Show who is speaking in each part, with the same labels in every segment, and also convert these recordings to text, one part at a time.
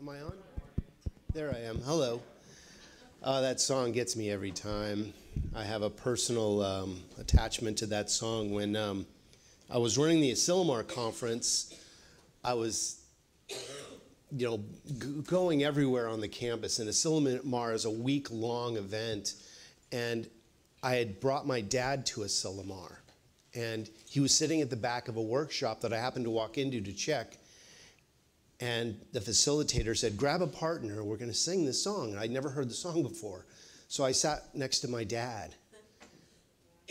Speaker 1: Am I on? There I am. Hello. That song gets me every time. I have a personal attachment to that song. When I was running the Asilomar conference, I was, going everywhere on the campus. And Asilomar is a week-long event. And I had brought my dad to Asilomar. And he was sitting at the back of a workshop that I happened to walk into to check. And the facilitator said, grab a partner, we're going to sing this song. And I'd never heard the song before. So I sat next to my dad.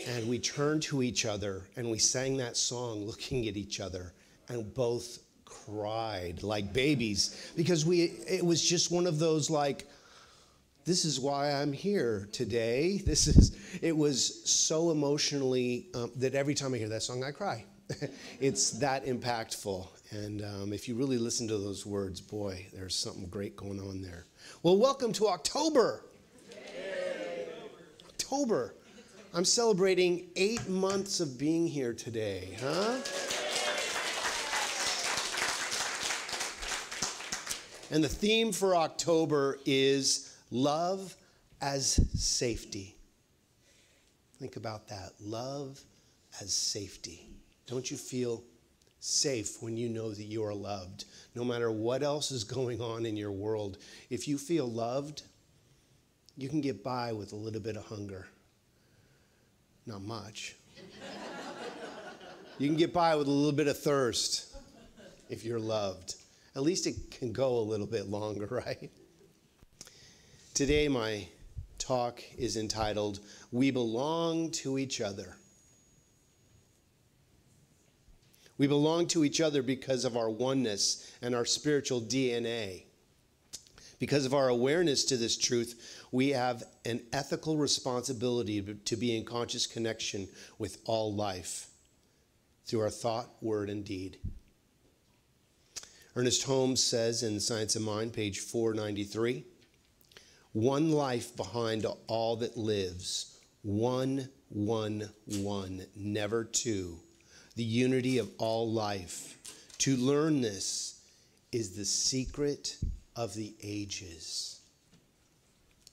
Speaker 1: And we turned to each other and we sang that song looking at each other. And both cried like babies. Because it was just one of those like, this is why I'm here today. It was so emotionally that every time I hear that song, I cry. It's that impactful. And if you really listen to those words, boy, there's something great going on there. Well, welcome to October. Yay. October. I'm celebrating 8 months of being here today, huh? And the theme for October is love as safety. Think about that. Love as safety. Don't you feel safe when you know that you are loved? No matter what else is going on in your world, if you feel loved, you can get by with a little bit of hunger. Not much. You can get by with a little bit of thirst if you're loved. At least it can go a little bit longer, right? Today my talk is entitled, We Belong to Each Other. We belong to each other because of our oneness and our spiritual DNA. Because of our awareness to this truth, we have an ethical responsibility to be in conscious connection with all life through our thought, word, and deed. Ernest Holmes says in Science of Mind, page 493, one life behind all that lives, one, never two. The unity of all life. To learn this is the secret of the ages.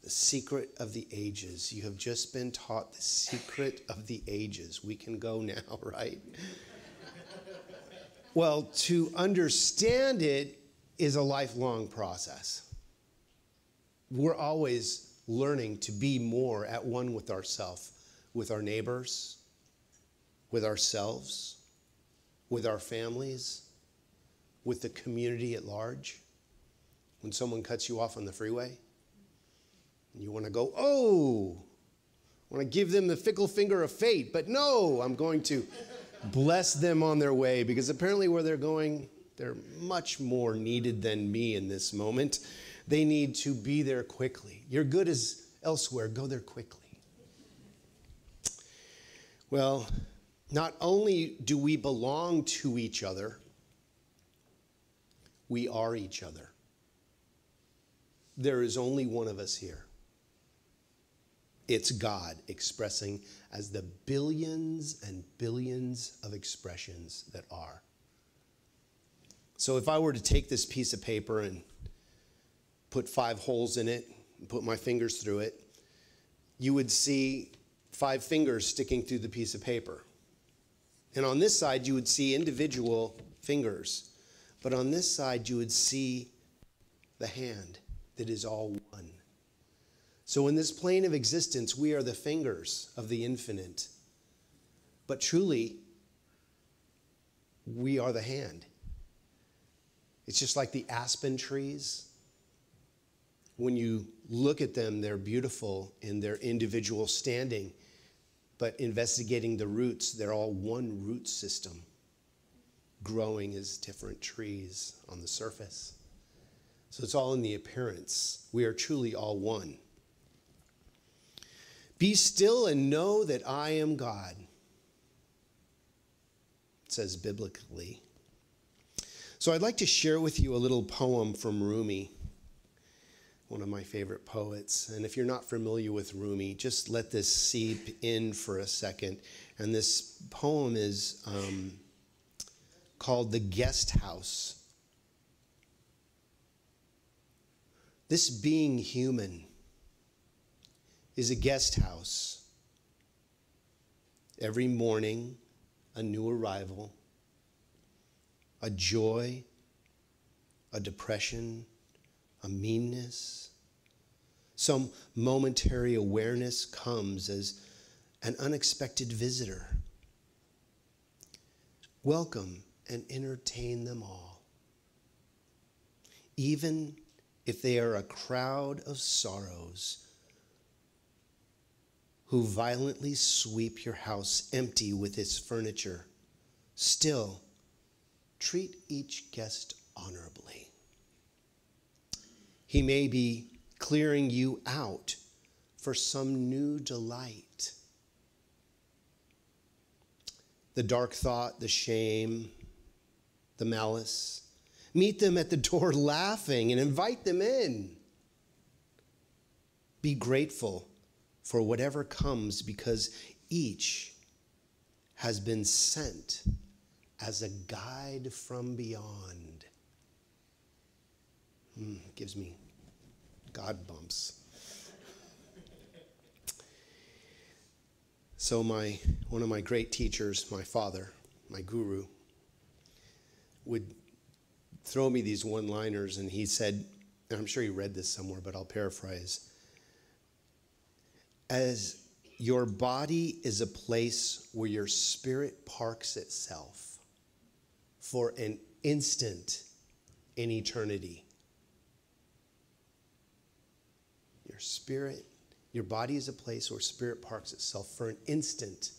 Speaker 1: The secret of the ages. You have just been taught the secret of the ages. We can go now, right? Well, to understand it is a lifelong process. We're always learning to be more at one with ourselves, with our neighbors, with ourselves, with our families, with the community at large. When someone cuts you off on the freeway, and you want to go, oh, I want to give them the fickle finger of fate, but no, I'm going to bless them on their way, because apparently where they're going, they're much more needed than me in this moment. They need to be there quickly. Your good is elsewhere. Go there quickly. Well, not only do we belong to each other, we are each other. There is only one of us here. It's God expressing as the billions and billions of expressions that are. So if I were to take this piece of paper and put 5 holes in it and put my fingers through it, you would see 5 fingers sticking through the piece of paper. And on this side, you would see individual fingers. But on this side, you would see the hand that is all one. So in this plane of existence, we are the fingers of the infinite. But truly, we are the hand. It's just like the aspen trees. When you look at them, they're beautiful in their individual standing. But investigating the roots, they're all one root system, growing as different trees on the surface. So it's all in the appearance. We are truly all one. Be still and know that I am God, it says biblically. So I'd like to share with you a little poem from Rumi, one of my favorite poets. And if you're not familiar with Rumi, just let this seep in for a second. And this poem is called The Guest House. This being human is a guest house. Every morning, a new arrival, a joy, a depression, a meanness. Some momentary awareness comes as an unexpected visitor. Welcome and entertain them all. Even if they are a crowd of sorrows who violently sweep your house empty with its furniture, still treat each guest honorably. He may be clearing you out for some new delight. The dark thought, the shame, the malice. Meet them at the door laughing and invite them in. Be grateful for whatever comes because each has been sent as a guide from beyond. Gives me God bumps. So one of my great teachers, my father, my guru, would throw me these one-liners, and he said, and I'm sure he read this somewhere, but I'll paraphrase. As your body is a place where your spirit parks itself for an instant in eternity. Your body is a place where spirit parks itself for an instant.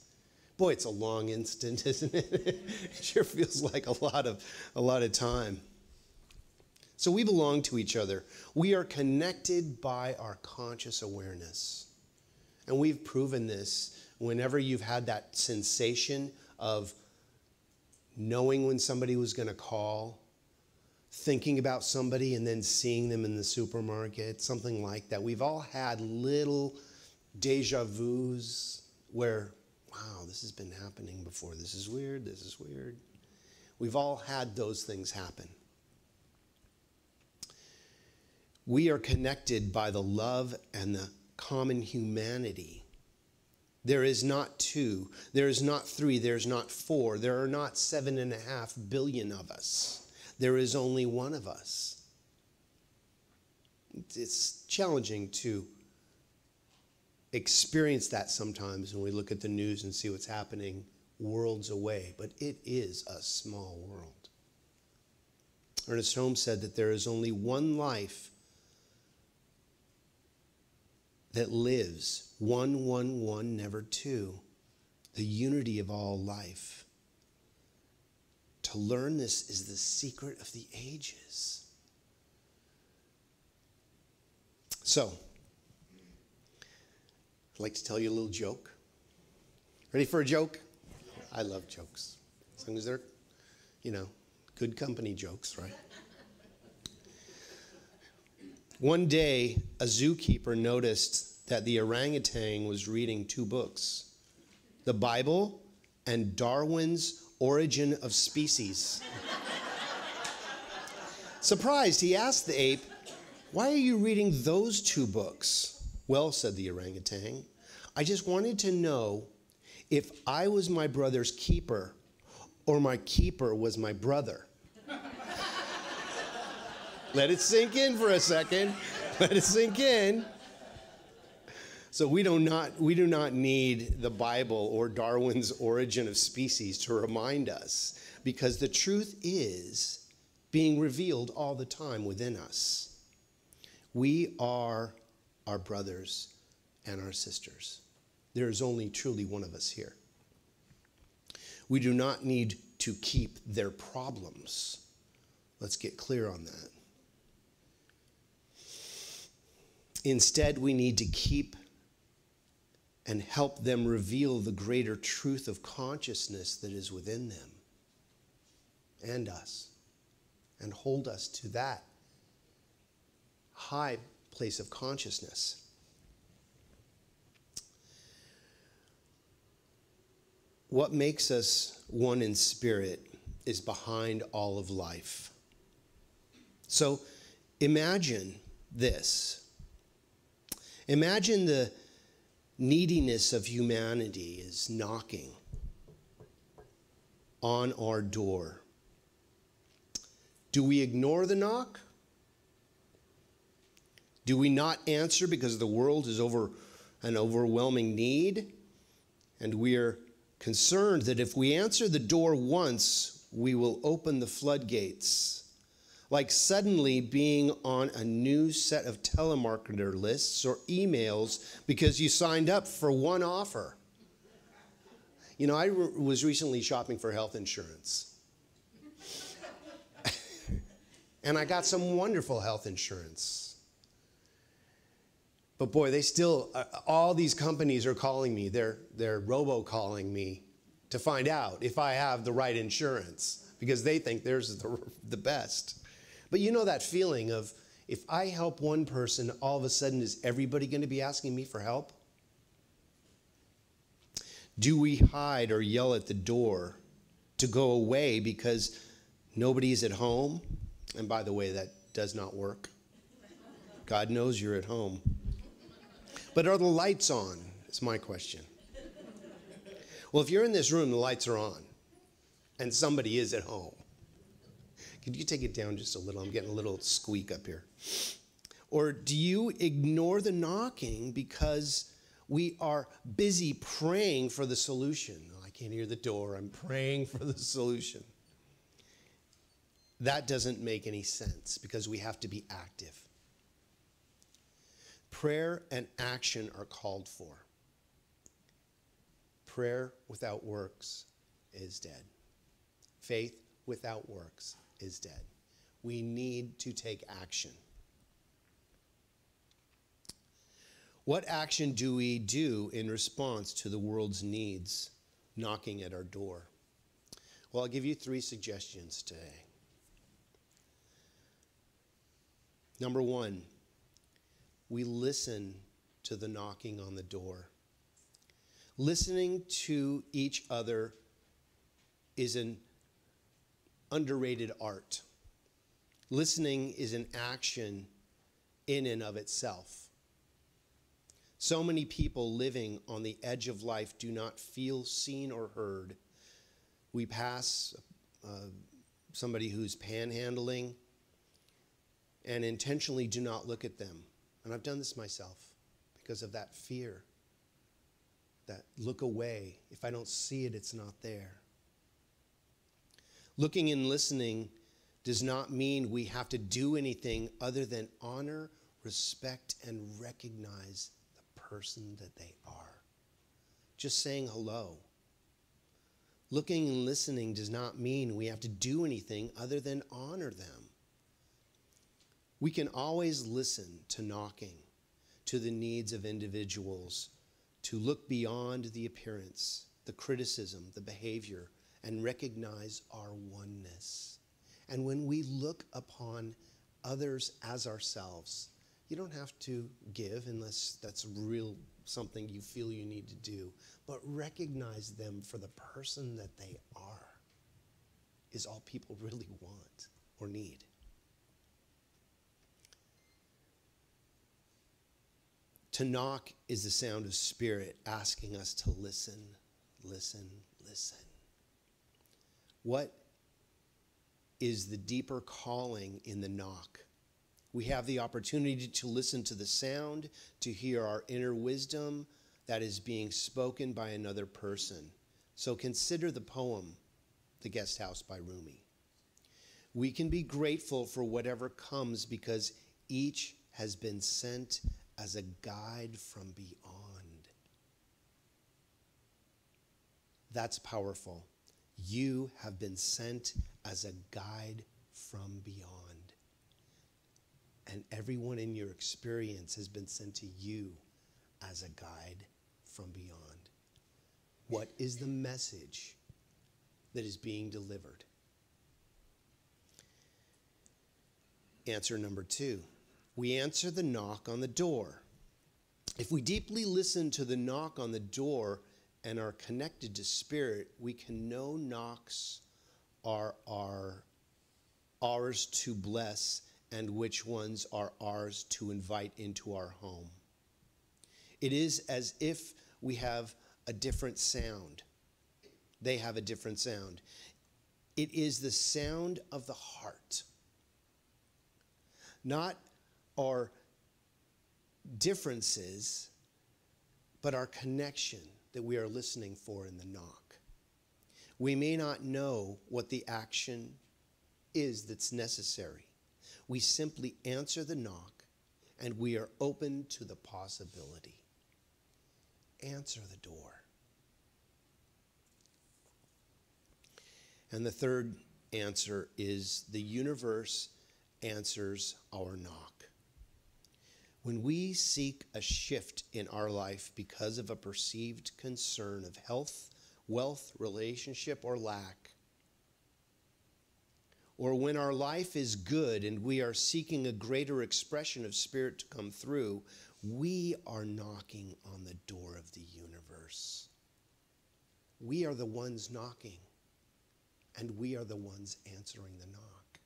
Speaker 1: Boy, it's a long instant, isn't it? It sure feels like a lot of time. So we belong to each other. We are connected by our conscious awareness. And we've proven this whenever you've had that sensation of knowing when somebody was going to call, thinking about somebody and then seeing them in the supermarket, something like that. We've all had little deja vus where, wow, this has been happening before. This is weird. This is weird. We've all had those things happen. We are connected by the love and the common humanity. There is not 2, there is not 3, there is not 4, there are not 7.5 billion of us. There is only one of us. It's challenging to experience that sometimes when we look at the news and see what's happening worlds away, but it is a small world. Ernest Holmes said that there is only one life that lives, one, never two, the unity of all life. To learn this is the secret of the ages. So, I'd like to tell you a little joke. Ready for a joke? I love jokes. As long as they're, good company jokes, right? One day, a zookeeper noticed that the orangutan was reading 2 books, the Bible and Darwin's Origin of Species. Surprised, he asked the ape, "Why are you reading those 2 books?" "Well," said the orangutan, "I just wanted to know if I was my brother's keeper or my keeper was my brother." Let it sink in for a second. Let it sink in. So we do not need the Bible or Darwin's Origin of Species to remind us, because the truth is being revealed all the time within us. We are our brothers and our sisters. There is only truly one of us here. We do not need to keep their problems. Let's get clear on that. Instead, we need to keep and help them reveal the greater truth of consciousness that is within them and us, and hold us to that high place of consciousness. What makes us one in spirit is behind all of life. So imagine this. Imagine the neediness of humanity is knocking on our door. Do we ignore the knock? Do we not answer because the world is over an overwhelming need? And we are concerned that if we answer the door once, we will open the floodgates. Like suddenly being on a new set of telemarketer lists or emails because you signed up for one offer. You know, I was recently shopping for health insurance. And I got some wonderful health insurance. But boy, they still, all these companies are calling me. They're robo-calling me to find out if I have the right insurance because they think theirs is the best. But you know that feeling of, if I help one person, all of a sudden, is everybody going to be asking me for help? Do we hide or yell at the door to go away because nobody's at home? And by the way, that does not work. God knows you're at home. But are the lights on? Is my question. Well, if you're in this room, the lights are on, and somebody is at home. Could you take it down just a little? I'm getting a little squeak up here. Or do you ignore the knocking because we are busy praying for the solution? Oh, I can't hear the door. I'm praying for the solution. That doesn't make any sense because we have to be active. Prayer and action are called for. Prayer without works is dead. Faith without works is dead. We need to take action. What action do we do in response to the world's needs knocking at our door? Well, I'll give you 3 suggestions today. Number 1, we listen to the knocking on the door. Listening to each other is an underrated art. Listening is an action in and of itself. So many people living on the edge of life do not feel seen or heard. We pass somebody who's panhandling and intentionally do not look at them. And I've done this myself because of that fear, that look away. If I don't see it, it's not there. Looking and listening does not mean we have to do anything other than honor, respect, and recognize the person that they are. Just saying hello. Looking and listening does not mean we have to do anything other than honor them. We can always listen to knocking, to the needs of individuals, to look beyond the appearance, the criticism, the behavior, and recognize our oneness. And when we look upon others as ourselves, you don't have to give unless that's real something you feel you need to do, but recognize them for the person that they are is all people really want or need. To knock is the sound of Spirit asking us to listen, listen, listen. What is the deeper calling in the knock? We have the opportunity to listen to the sound, to hear our inner wisdom that is being spoken by another person. So consider the poem, The Guest House by Rumi. We can be grateful for whatever comes because each has been sent as a guide from beyond. That's powerful. You have been sent as a guide from beyond. And everyone in your experience has been sent to you as a guide from beyond. What is the message that is being delivered? Answer number 2. We answer the knock on the door. If we deeply listen to the knock on the door and are connected to Spirit, we can know knocks are ours to bless and which ones are ours to invite into our home. It is as if we have a different sound. They have a different sound. It is the sound of the heart, not our differences, but our connection that we are listening for in the knock. We may not know what the action is that's necessary. We simply answer the knock, and we are open to the possibility. Answer the door. And the third answer is the universe answers our knock. When we seek a shift in our life because of a perceived concern of health, wealth, relationship, or lack, or when our life is good and we are seeking a greater expression of Spirit to come through, we are knocking on the door of the universe. We are the ones knocking, and we are the ones answering the knock.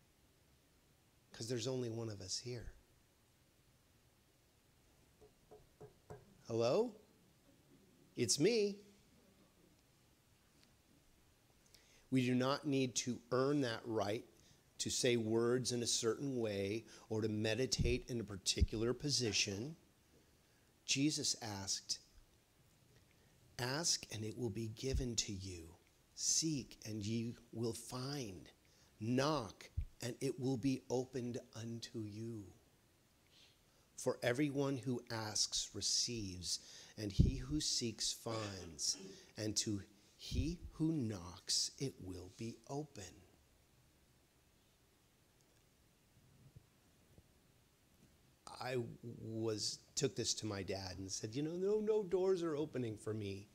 Speaker 1: Because there's only one of us here. Hello? It's me. We do not need to earn that right to say words in a certain way or to meditate in a particular position. Jesus asked, "Ask and it will be given to you. Seek and ye will find. Knock and it will be opened unto you. For everyone who asks receives, and he who seeks finds, and to he who knocks it will be open." I took this to my dad and said, no doors are opening for me.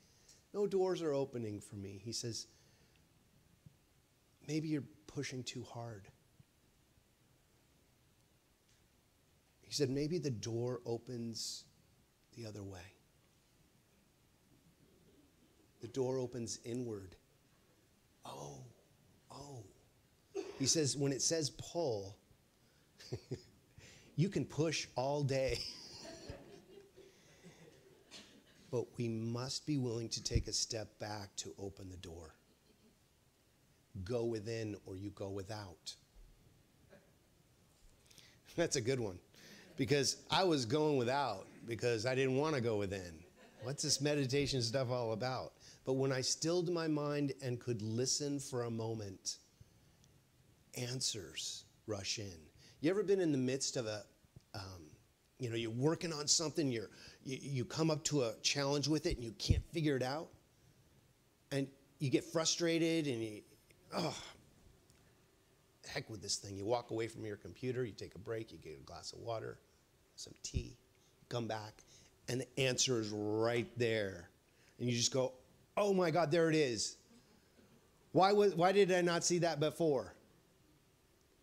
Speaker 1: No doors are opening for me. He says, maybe you're pushing too hard. He said, maybe the door opens the other way. The door opens inward. Oh. He says, when it says pull, you can push all day. But we must be willing to take a step back to open the door. Go within or you go without. That's a good one. Because I was going without because I didn't want to go within. What's this meditation stuff all about? But when I stilled my mind and could listen for a moment, answers rush in. You ever been in the midst of you're working on something, you come up to a challenge with it and you can't figure it out? And you get frustrated and heck with this thing. You walk away from your computer, you take a break, you get a glass of water, some tea, come back, and the answer is right there. And you just go, oh my God, there it is. Why did I not see that before?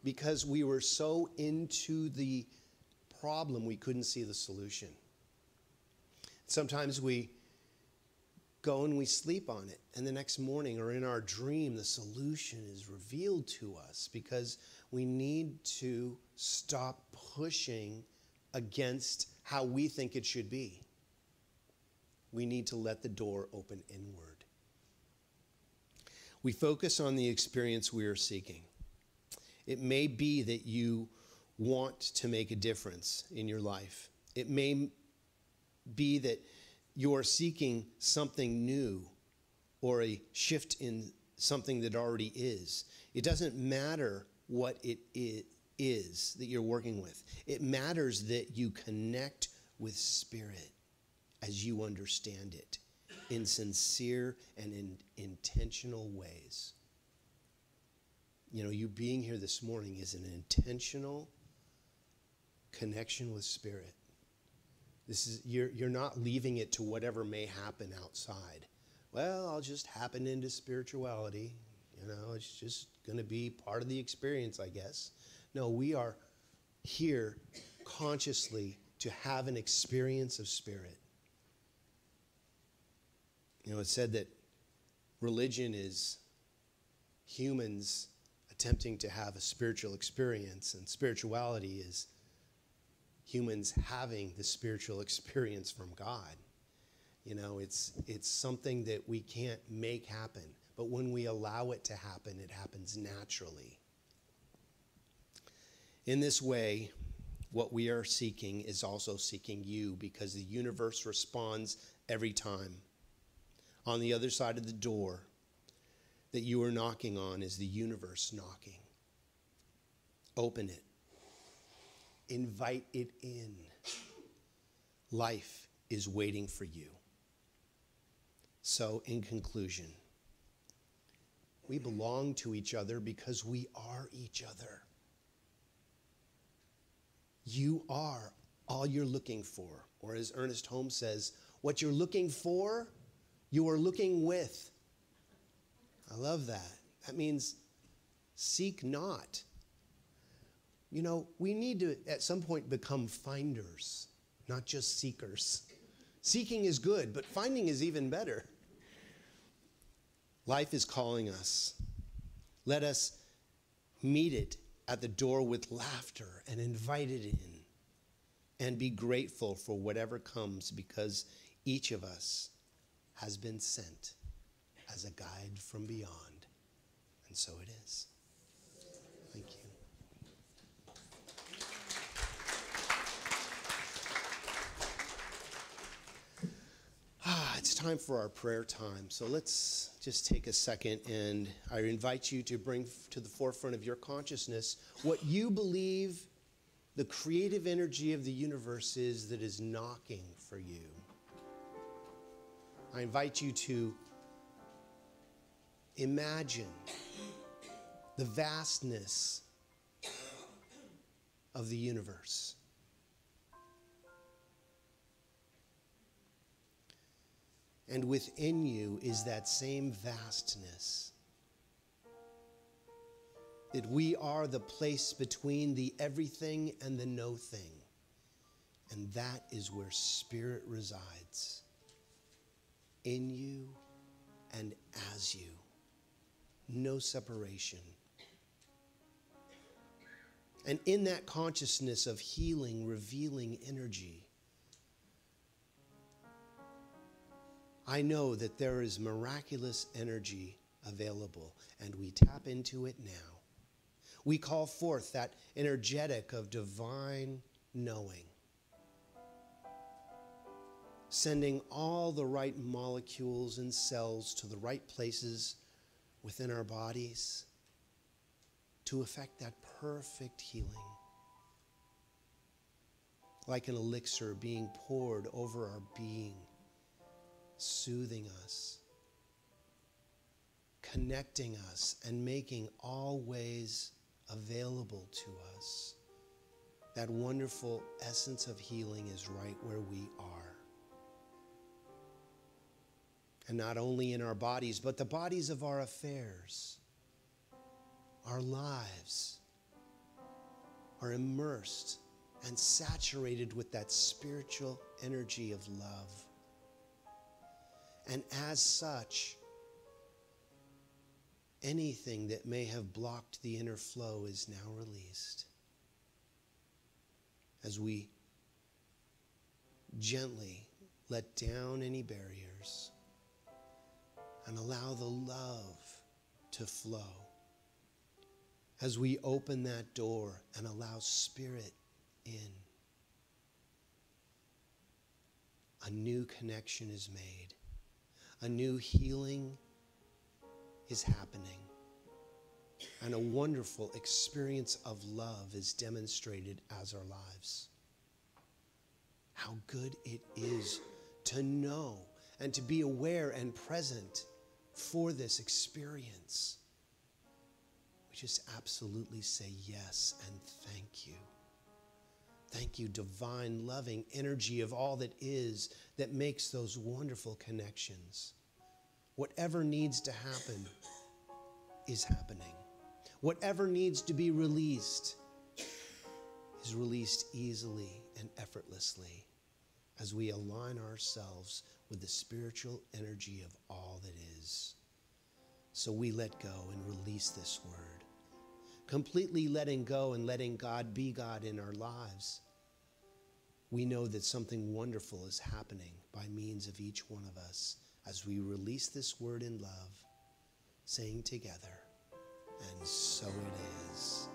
Speaker 1: Because we were so into the problem, we couldn't see the solution. Sometimes we go and we sleep on it, and the next morning or in our dream, the solution is revealed to us because we need to stop pushing against how we think it should be. We need to let the door open inward. We focus on the experience we are seeking. It may be that you want to make a difference in your life. It may be that you are seeking something new or a shift in something that already is. It doesn't matter what it is that you're working with. It matters that you connect with Spirit as you understand it in sincere and in intentional ways. You being here this morning is an intentional connection with Spirit. This is you're not leaving it to whatever may happen outside. Well, I'll just happen into spirituality. It's just going to be part of the experience, I guess. No, we are here consciously to have an experience of Spirit. It's said that religion is humans attempting to have a spiritual experience, and spirituality is humans having the spiritual experience from God. You know, it's something that we can't make happen, but when we allow it to happen, it happens naturally. In this way, what we are seeking is also seeking you, because the universe responds every time. On the other side of the door that you are knocking on is the universe knocking. Open it. Invite it in. Life is waiting for you. So, in conclusion, we belong to each other because we are each other. You are all you're looking for. Or as Ernest Holmes says, what you're looking for, you are looking with. I love that. That means seek not. You know, we need to at some point become finders, not just seekers. Seeking is good, but finding is even better. Life is calling us. Let us meet it at the door with laughter and invite it in, and be grateful for whatever comes, because each of us has been sent as a guide from beyond. And so it is. Thank you. It's time for our prayer time. So let's just take a second, and I invite you to bring to the forefront of your consciousness what you believe the creative energy of the universe is that is knocking for you. I invite you to imagine the vastness of the universe. And within you is that same vastness. That we are the place between the everything and the no thing. And that is where Spirit resides. In you and as you. No separation. And in that consciousness of healing, revealing energy, I know that there is miraculous energy available, and we tap into it now. We call forth that energetic of divine knowing, sending all the right molecules and cells to the right places within our bodies to effect that perfect healing. Like an elixir being poured over our being, soothing us, connecting us, and making all ways available to us. That wonderful essence of healing is right where we are. And not only in our bodies, but the bodies of our affairs, our lives are immersed and saturated with that spiritual energy of love. And as such, anything that may have blocked the inner flow is now released. As we gently let down any barriers and allow the love to flow. As we open that door and allow Spirit in, a new connection is made. A new healing is happening. And a wonderful experience of love is demonstrated as our lives. How good it is to know and to be aware and present for this experience. We just absolutely say yes and thank you. Thank you, divine, loving energy of all that is, that makes those wonderful connections. Whatever needs to happen is happening. Whatever needs to be released is released easily and effortlessly as we align ourselves with the spiritual energy of all that is. So we let go and release this word. completely letting go and letting God be God in our lives, we know that something wonderful is happening by means of each one of us as we release this word in love, saying together, and so it is.